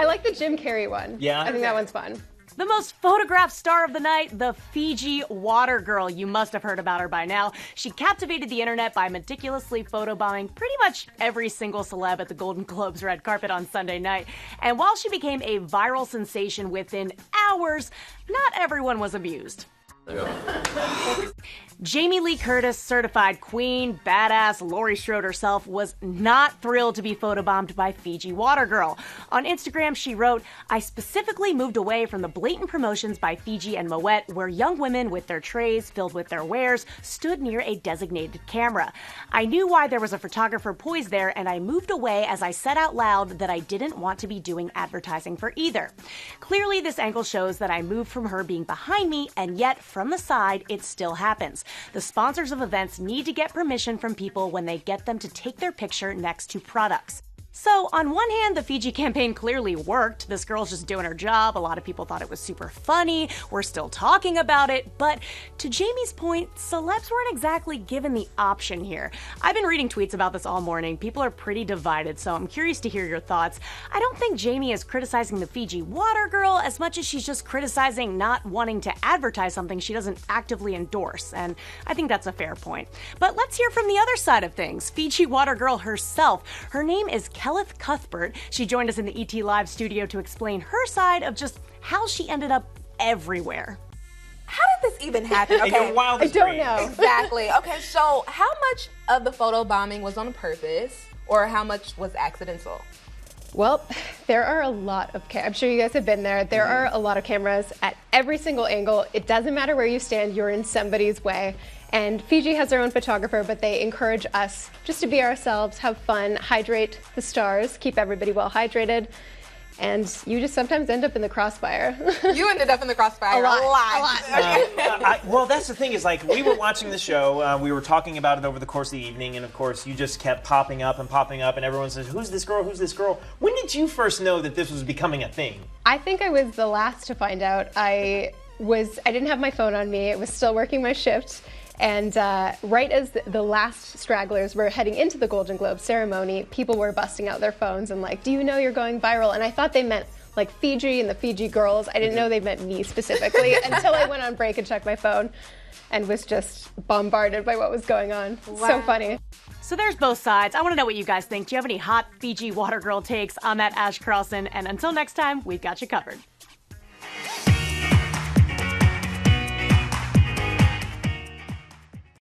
I like the Jim Carrey one. Yeah? I think that one's fun. The most photographed star of the night, the Fiji water girl. You must have heard about her by now. She captivated the internet by meticulously photobombing pretty much every single celeb at the Golden Globes red carpet on Sunday night. And while she became a viral sensation within hours, not everyone was amused. Jamie Lee Curtis, certified queen, badass Laurie Strode herself, was not thrilled to be photobombed by Fiji Water Girl. On Instagram, she wrote, "I specifically moved away from the blatant promotions by Fiji and Moet, where young women with their trays filled with their wares stood near a designated camera. I knew why there was a photographer poised there, and I moved away as I said out loud that I didn't want to be doing advertising for either. Clearly, this angle shows that I moved from her being behind me, and yet, from the side, it still happens. The sponsors of events need to get permission from people when they get them to take their picture next to products." So, on one hand, the Fiji campaign clearly worked. This girl's just doing her job. A lot of people thought it was super funny. We're still talking about it. But to Jamie's point, celebs weren't exactly given the option here. I've been reading tweets about this all morning. People are pretty divided, so I'm curious to hear your thoughts. I don't think Jamie is criticizing the Fiji water girl as much as she's just criticizing not wanting to advertise something she doesn't actively endorse, and I think that's a fair point. But let's hear from the other side of things. Fiji water girl herself. Her name is Kelleth Cuthbert. She joined us in the ET Live studio to explain her side of just how she ended up everywhere. How did this even happen? In your wildest I don't dreams. know. Exactly. Okay, so how much of the photo bombing was on purpose, or how much was accidental? Well, there are a lot of I'm sure you guys have been there. There are a lot of cameras at every single angle. It doesn't matter where you stand, you're in somebody's way. And Fiji has their own photographer, but they encourage us just to be ourselves, have fun, hydrate the stars, keep everybody well hydrated. And you just sometimes end up in the crossfire. You ended up in the crossfire a lot. Well, that's the thing is, like, we were watching the show, we were talking about it over the course of the evening, and of course, you just kept popping up, and everyone says, "Who's this girl? Who's this girl?" When did you first know that this was becoming a thing? I think I was the last to find out. I didn't have my phone on me. It was still working my shift. And right as the last stragglers were heading into the Golden Globe ceremony, people were busting out their phones and like, "Do you know you're going viral?" And I thought they meant like Fiji and the Fiji girls. I didn't know they meant me specifically until I went on break and checked my phone and was just bombarded by what was going on. Wow. So funny. So there's both sides. I want to know what you guys think. Do you have any hot Fiji water girl takes on that Ash Carlson? And until next time, we've got you covered.